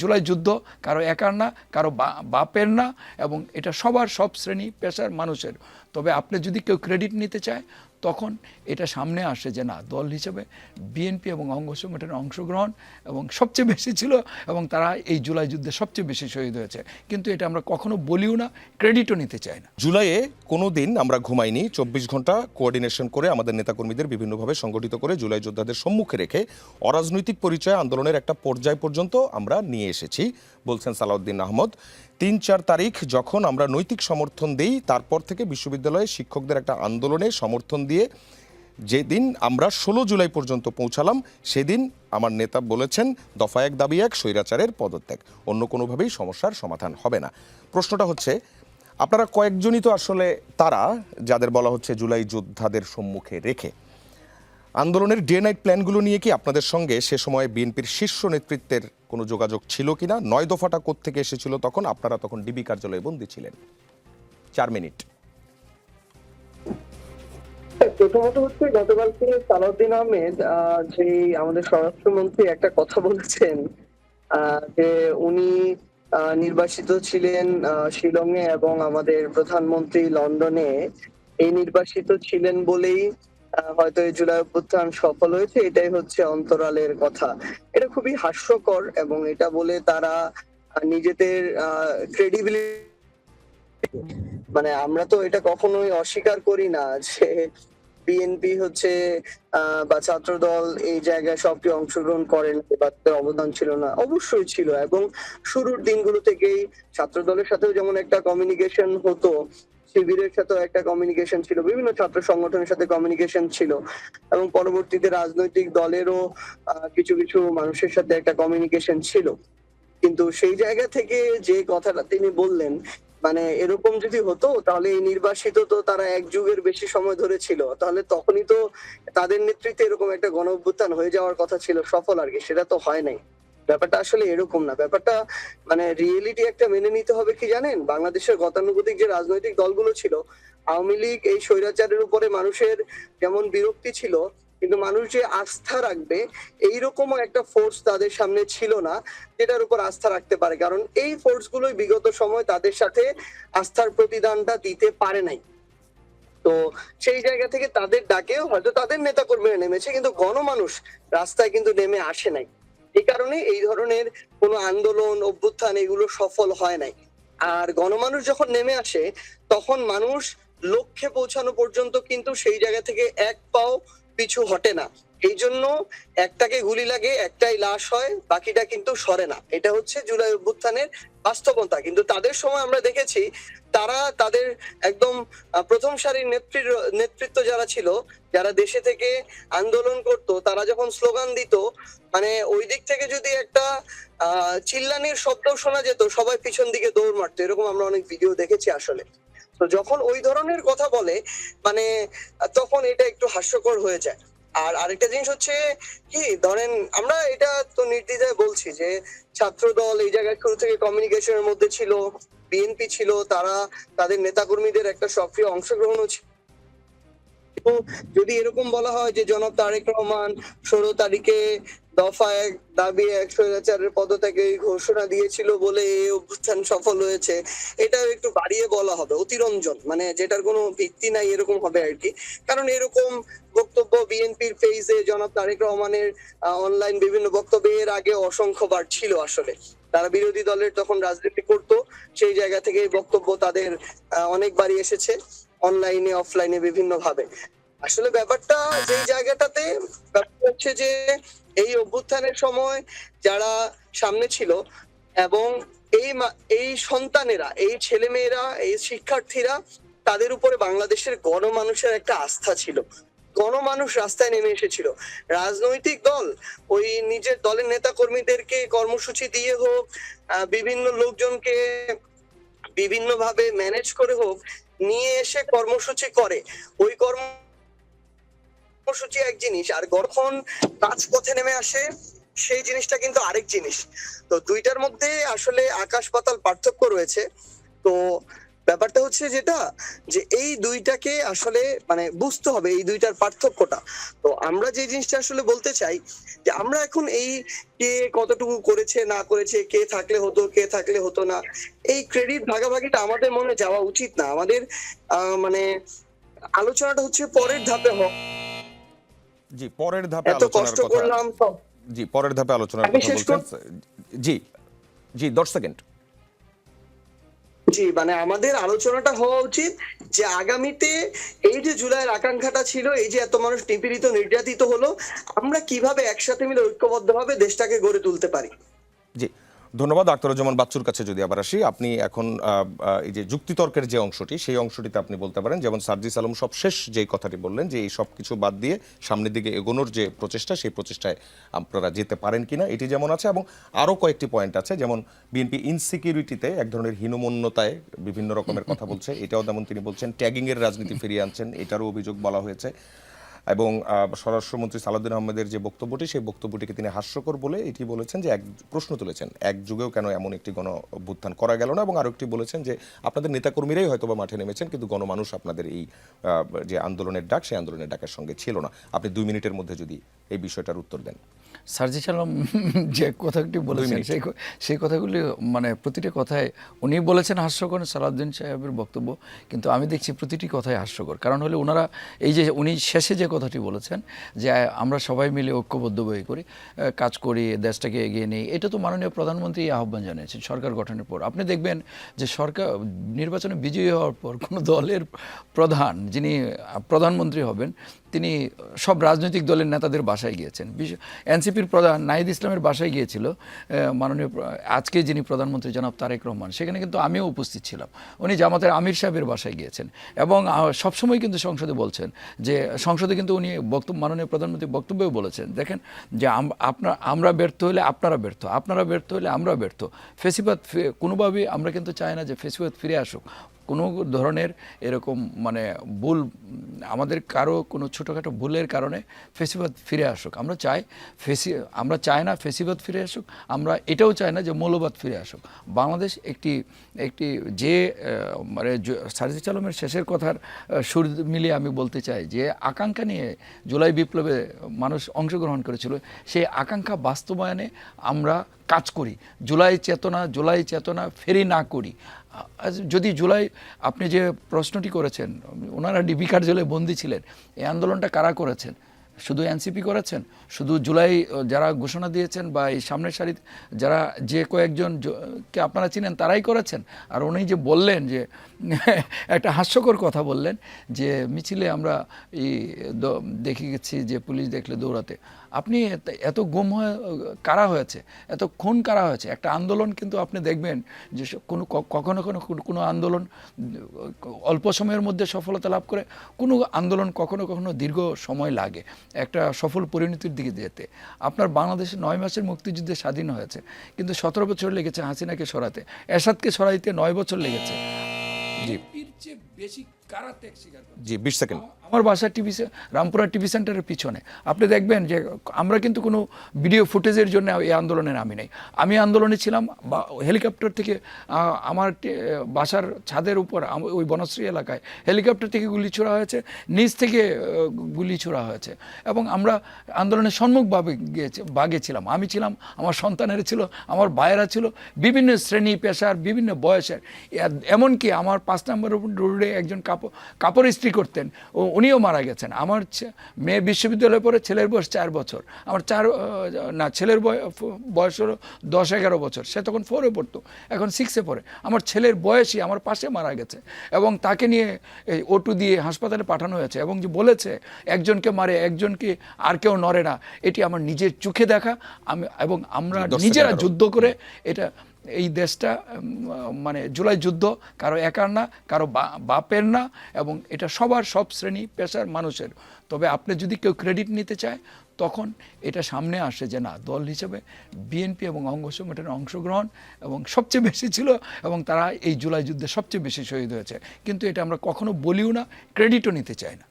জুলাই যুদ্ধ কারো একার না, কারো বাপের না, এবং এটা সবার, সব শ্রেণী পেশার মানুষের। তবে আপনি যদি কেউ ক্রেডিট নিতে চায় তখন এটা সামনে আসে যে না, দল হিসেবে বিএনপি এবং অঙ্গ সংগঠনের অংশগ্রহণ এবং সবচেয়ে বেশি ছিল, এবং তারা এই জুলাই যুদ্ধে সবচেয়ে বেশি শহীদ হয়েছে। কিন্তু এটা আমরা কখনো বলিও না, ক্রেডিটও নিতে চাই না। জুলাইয়ে কোনো দিন আমরা ঘুমাইনি। 24 ঘন্টা কোঅর্ডিনেশন করে আমাদের নেতাকর্মীদের বিভিন্নভাবে সংগঠিত করে জুলাই যোদ্ধাদের সম্মুখে রেখে অরাজনৈতিক পরিচয় আন্দোলনের একটা পর্যায় পর্যন্ত আমরা নিয়ে এসেছি, বলছেন সালাউদ্দিন আহমদ। 3-4 তারিখ যখন আমরা নৈতিক সমর্থন দিই, তারপর থেকে বিশ্ববিদ্যালয়ে শিক্ষকদের একটা আন্দোলনে সমর্থন দিয়ে যেদিন আমরা 16 জুলাই পর্যন্ত পৌঁছালাম, সেদিন আমার নেতা বলেছেন দফা 1 দাবি 1 স্বৈরাচারের পদত্যাগ, অন্য কোনোভাবেই সমস্যার সমাধান হবে না। প্রশ্নটা হচ্ছে, আপনারা কয়েকজনই তো আসলে তারা যাদের বলা হচ্ছে জুলাই যোদ্ধাদের সম্মুখে রেখে আন্দোলনের ডে নাইট প্ল্যানগুলো নিয়ে কি আপনাদের সঙ্গে সে সময় বিএনপির শীর্ষ নেতৃত্বের কোনো যোগাযোগ ছিল কিনা? 9 দফাটা কোত্থেকে এসেছিল তখন? আপনারা তখন ডিবি কার্যালয়ে বন্দী ছিলেন। 4 মিনিট। প্রথমত হচ্ছে, গতকালকে সালাউদ্দিন আহমেদ যে আমাদের স্বরাষ্ট্রমন্ত্রী একটা কথা বলেছেন, যে উনি নির্বাসিত ছিলেন শিলংয়ে এবং আমাদের প্রধানমন্ত্রী লন্ডনে। এই নির্বাসিত ছিলেন বলেই হয়তো এই জুলাই অভ্যুত্থান সফল হয়েছে, এটাই হচ্ছে অন্তরালের কথা। এটা খুবই হাস্যকর, এবং এটা বলে তারা নিজেদের ক্রেডিবিলিটি, মানে আমরা তো এটা কখনোই অস্বীকার করি না যে বিএনপি হচ্ছে বা ছাত্রদল এই জায়গায় সক্রিয় অংশগ্রহণ করেন বা তাদের অবদান ছিল না, অবশ্যই ছিল। এবং শুরুর দিনগুলো থেকেই ছাত্রদলের সাথেও যেমন একটা কমিউনিকেশন হতো, শিবিরের সাথেও একটা কমিউনিকেশন ছিল, বিভিন্ন ছাত্র সংগঠনের সাথে কমিউনিকেশন ছিল, এবং পরবর্তীতে রাজনৈতিক দলেরও কিছু কিছু মানুষের সাথে একটা কমিউনিকেশন ছিল। কিন্তু সেই জায়গা থেকে যে কথাটা তিনি বললেন, মানে এরকম যদি হতো তাহলে এই নির্বাসিত তো তারা 1 যুগের বেশি সময় ধরে ছিল, তাহলে তখনই তো তাদের নেতৃত্বে এরকম একটা গণ অভ্যুত্থান হয়ে যাওয়ার কথা ছিল, সফল আর কি, সেটা তো হয় নাই। ব্যাপারটা আসলে এরকম না। ব্যাপারটা মানে রিয়েলিটি একটা মেনে নিতে হবে। কি জানেন, বাংলাদেশের গতানুগতিক যে রাজনৈতিক দলগুলো ছিল, আওয়ামী লীগ এই স্বৈরাচারের উপরে মানুষের যেমন বিরক্তি ছিল, কিন্তু মানুষ যে আস্থা রাখবে এইরকমও একটা ফোর্স তাদের সামনে ছিল না যেটার উপর আস্থা রাখতে পারে, কারণ এই ফোর্স গুলোই বিগত সময় তাদের সাথে আস্থার প্রতিদানটা দিতে পারে নাই। তো সেই জায়গা থেকে তাদের ডাকেও হয়তো তাদের নেতা কর্মীরা নেমেছে, কিন্তু গণমানুষ রাস্তায় কিন্তু নেমে আসে নাই। এই কারণে এই ধরনের কোনো আন্দোলন অভ্যুত্থান এগুলো সফল হয় নাই। আর গণমানুষ যখন নেমে আসে তখন মানুষ লক্ষ্যে পৌঁছানো পর্যন্ত কিন্তু সেই জায়গা থেকে এক পাও পিছু হটে না। এই জন্য একটাকে গুলি লাগে, একটাই লাশ হয়, বাকিটা কিন্তু সরে না। এটা হচ্ছে জুলাই অভ্যুত্থানের বাস্তবতা। কিন্তু তাদের সময় আমরা দেখেছি তারা তাদের একদম প্রথম সারির নেতৃত্ব যারা ছিল, যারা দেশে থেকে আন্দোলন করত, তারা যখন স্লোগান দিত, মানে ওই দিক থেকে যদি একটা চিল্লানির শব্দ শোনা যেত, সবাই পিছন দিকে দৌড় মারতো। এরকম আমরা অনেক ভিডিও দেখেছি আসলে। তো যখন ওই ধরনের কথা বলে, মানে তখন এটা একটু হাস্যকর হয়ে যায়। আর আরেকটা জিনিস হচ্ছে কি, ধরেন আমরা এটা তো নির্দ্বিধায় বলছি যে ছাত্র দল এই জায়গায় শুরু থেকে কমিউনিকেশনের মধ্যে ছিল, বিএনপি ছিল, তারা তাদের নেতাকর্মীদের একটা সক্রিয় অংশগ্রহণও ছিল। যদি এরকম বলা হয় যে জনাব তারেক রহমান 16 তারিখে দফা 1 দাবি 1 স্বৈরাচারের পদত্যাগে ঘোষণা দিয়েছিল বলে এই অভ্যুত্থান সফল হয়েছে, এটা একটু বাড়িয়ে বলা হবে, অতিরঞ্জন, মানে যেটার কোনো ভিত্তি নাই এরকম হবে আর কি। কারণ এরকম বক্তব্য বিএনপির পেজে জনাব তারেক রহমানের অনলাইন বিভিন্ন বক্তব্যের এর আগে অসংখ্যবার ছিল। আসলে তারা বিরোধী দলের তখন রাজনীতি করত, সেই জায়গা থেকে এই বক্তব্য তাদের অনেকবারই এসেছে, অনলাইনে অফলাইনে বিভিন্ন ভাবে। আসলে ব্যাপারটা যেই জায়গাটাতে হচ্ছে যে এই অভ্যুত্থানের সময় যারা সামনে ছিল, এবং এই সন্তানেরা, এই ছেলেমেয়েরা, এই শিক্ষার্থীরা, তাদের উপরে বাংলাদেশের গণমানুষের একটা আস্থা ছিল। গণমানুষ রাস্তায় নেমে এসেছিল। রাজনৈতিক দল ওই নিজের দলের নেতা কর্মীদেরকে কর্মসূচি দিয়ে হোক, বিভিন্ন লোকজনকে বিভিন্ন ভাবে ম্যানেজ করে হোক, নিয়ে এসে কর্মসূচি করে। ওই কর্মসূচি এক জিনিস, আর গঠন রাজপথে নেমে আসে সেই জিনিসটা কিন্তু আরেক জিনিস। তো দুইটার মধ্যে আসলে আকাশ পাতাল পার্থক্য রয়েছে। তো ব্যাপারটা হচ্ছে যেটা, যে এই দুইটাকে আসলে মানে বুঝতে হবে, এই দুইটার পার্থক্যটা। তো আমরা যে জিনিসটা আসলে বলতে চাই, যে আমরা এখন এই কে কতটুকু করেছে না করেছে, কে থাকলে হতো কে থাকলে হতো না, এই ক্রেডিট ভাগাভাগিটা আমাদের মনে যাওয়া উচিত না। আমাদের মানে আলোচনাটা হচ্ছে পরের ধাপে হোক। জি, পরের ধাপে এত আলোচনার কষ্ট কথা। করলাম সব। জি, পরের ধাপে আলোচনার আমি কথা শেষ বলছেন। জি জি, 10 সেকেন্ড। জি, মানে আমাদের আলোচনাটা হওয়া উচিত যে আগামীতে এই যে জুলাইয়ের আকাঙ্ক্ষাটা ছিল, এই যে এত মানুষ নিপীড়িত নির্যাতিত হলো, আমরা কিভাবে একসাথে মিলে ঐক্যবদ্ধভাবে দেশটাকে গড়ে তুলতে পারি। জি, ধন্যবাদ। আখতারুজ্জামান বাচ্চুর কাছে যদি আবার আসি, আপনি এখন এই যে যুক্তিতর্কের যে অংশটি, সেই অংশটিতে আপনি বলতে পারেন, যেমন সার্জিস আলম সবশেষ যেই কথাটি বললেন যে এই সব কিছু বাদ দিয়ে সামনের দিকে এগোনোর যে প্রচেষ্টা, সেই প্রচেষ্টায় আপনারা যেতে পারেন কিনা, এটি যেমন আছে, এবং আরও কয়েকটি পয়েন্ট আছে, যেমন বিএনপি ইনসিকিউরিটিতে এক ধরনের হীনমন্যতায় বিভিন্ন রকমের কথা বলছে, এটাও যেমন তিনি বলছেন ট্যাগিংয়ের রাজনীতি ফিরিয়ে আনছেন, এটারও অভিযোগ বলা হয়েছে। এবং স্বরাষ্ট্রমন্ত্রী সালাউদ্দিন আহমেদের যে বক্তব্যটি, সেই বক্তব্যটিকে তিনি হাস্যকর বলে এটি বলেছেন যে এক প্রশ্ন তুলেছেন, এক যুগেও কেন এমন একটি গণ অভ্যুত্থান করা গেল না, এবং আরও একটি বলেছেন যে আপনাদের নেতাকর্মীরাই হয়তো বা মাঠে নেমেছেন, কিন্তু গণমানুষ আপনাদের এই যে আন্দোলনের ডাক, সেই আন্দোলনের ডাকের সঙ্গে ছিল না। আপনি 2 মিনিটের মধ্যে যদি এই বিষয়টার উত্তর দেন। সার্জিস আলম যে কথাটি বলেছেন সেই কথাগুলি মানে প্রতিটি কথায় উনি বলেছেন হাস্যকর, সালাউদ্দিন সাহেবের বক্তব্য, কিন্তু আমি দেখছি প্রতিটি কথাই হাস্যকর। কারণ হলে ওনারা এই যে উনি শেষে যে কথাটি বলেছেন যে আমরা সবাই মিলে ঐক্যবদ্ধ হয়ে করি, কাজ করি, দেশটাকে এগিয়ে নিই, এটা তো মাননীয় প্রধানমন্ত্রী আহ্বান জানিয়েছেন সরকার গঠনের পর। আপনি দেখবেন যে সরকার নির্বাচনে বিজয়ী হওয়ার পর কোনো দলের প্রধান, যিনি প্রধানমন্ত্রী হবেন, তিনি সব রাজনৈতিক দলের নেতাদের বাসায় গিয়েছেন। এনসিপির প্রধান নাহিদ ইসলামের বাসায় গিয়েছিল মাননীয় আজকে যিনি প্রধানমন্ত্রী জনাব তারেক রহমান, সেখানে কিন্তু আমিও উপস্থিত ছিলাম। উনি জামাতের আমির সাহেবের বাসায় গিয়েছেন এবং সবসময় কিন্তু সংসদে বলছেন যে সংসদে কিন্তু উনি মাননীয় প্রধানমন্ত্রী বক্তব্যও বলেছেন, দেখেন যে আমরা ব্যর্থ হলে আপনারা ব্যর্থ, আপনারা ব্যর্থ হলে আমরা ব্যর্থ। ফেসিবাদ কোনোভাবেই আমরা কিন্তু চাই না যে ফেসিবাদ ফিরে আসুক, কোনো ধরনের এরকম মানে ভুল, আমাদের কারো কোনো ছোটোখাটো ভুলের কারণে ফেসিবাদ ফিরে আসুক। আমরা চাই না ফেসিবাদ ফিরে আসুক, আমরা এটাও চাই না যে মৌলবাদ ফিরে আসুক। বাংলাদেশ একটি যে মানে সার্জিস আলমের শেষের কথার সুর মিলিয়ে আমি বলতে চাই যে আকাঙ্ক্ষা নিয়ে জুলাই বিপ্লবে মানুষ অংশগ্রহণ করেছিল, সেই আকাঙ্ক্ষা বাস্তবায়নে আমরা কাজ করি। জুলাই চেতনা ফেরি না করি। যদি জুলাই, আপনি যে প্রশ্নটি করেছেন, ওনারা ডিবি কার্যালয়ে বন্দী ছিলেন, এই আন্দোলনটা কারা করেছেন? শুধু এনসিপি করেছেন? শুধু জুলাই যারা ঘোষণা দিয়েছেন বা এই সামনের সারিতে যারা যে কয়েকজনকে আপনারা চিনেন তারাই করেছেন? আর উনি যে বললেন যে একটা হাস্যকর কথা বললেন যে মিছিলে আমরা দেখে গেছি যে পুলিশ দেখলে দৌড়াতে। আপনি এত গুম হয়ে কারা হয়েছে, এত খুন কারা হয়েছে? একটা আন্দোলন কিন্তু আপনি দেখবেন যে কখনো কোনো আন্দোলন অল্প সময়ের মধ্যে সফলতা লাভ করে, কোনো আন্দোলন কখনো দীর্ঘ সময় লাগে একটা সফল পরিণতির দিকে যেতে। আপনার বাংলাদেশে 9 মাসের মুক্তিযুদ্ধে স্বাধীন হয়েছে, কিন্তু 17 বছর লেগেছে হাসিনাকে সরাতে, এরশাদকে সরাইতে 9 বছর লেগেছে। বেশি কারা ত্যাগ স্বীকার করে? জি, 20 সেকেন্ড। আমার বাসা রামপুরা টিভি সেন্টারের পিছনে আপনি দেখবেন যে আমরা কিন্তু কোনো ভিডিও ফুটেজের জন্য এই আন্দোলনে নামি নাই। আমি আন্দোলনে ছিলাম হেলিকপ্টার থেকে, আমার বাসার ছাদের উপর ওই বনশ্রী এলাকায় হেলিকপ্টার থেকে গুলি ছোড়া হয়েছে, নিচ থেকে গুলি ছোড়া হয়েছে, এবং আমরা আন্দোলনের সম্মুখভাবে বাগে ছিলাম। আমি ছিলাম, আমার সন্তানেরা ছিল, আমার ভাইয়েরা ছিল, বিভিন্ন শ্রেণী পেশার, বিভিন্ন বয়সের। এমনকি আমার 5 নম্বর রোডে একজন কাপড় ইস্ত্রি করতেন, উনিও মারা গেছেন। আমার মেয়ে বিশ্ববিদ্যালয়ে পড়ে, ছেলের বয়স 4 বছর, আমার ছেলের বয়স হলো 10-11 বছর, সে তখন 4-এ পড়তো, এখন 6-এ পড়ে। আমার ছেলের বয়সই আমার পাশে মারা গেছে, এবং তাকে নিয়ে এই O2 দিয়ে হাসপাতালে পাঠানো হয়েছে, এবং যে বলেছে একজনকে মারে একজনকে আর কেউ নড়ে না, এটি আমার নিজের চোখে দেখা। এবং আমরা নিজেরা যুদ্ধ করে এই দেশটা, মানে জুলাই যুদ্ধ কারো একার না, কারো বাপের না, এবং এটা সব শ্রেণী পেশার মানুষের। তবে আপনি যদি কেউ ক্রেডিট নিতে চায়, তখন এটা সামনে আসে যে না, দল হিসেবে বিএনপি এবং অঙ্গ সংগঠনের অংশগ্রহণ এবং সবচেয়ে বেশি ছিল, এবং তারা এই জুলাই যুদ্ধে সবচেয়ে বেশি শহীদ হয়েছে। কিন্তু এটা আমরা কখনো বলিও না, ক্রেডিটও নিতে চাই না।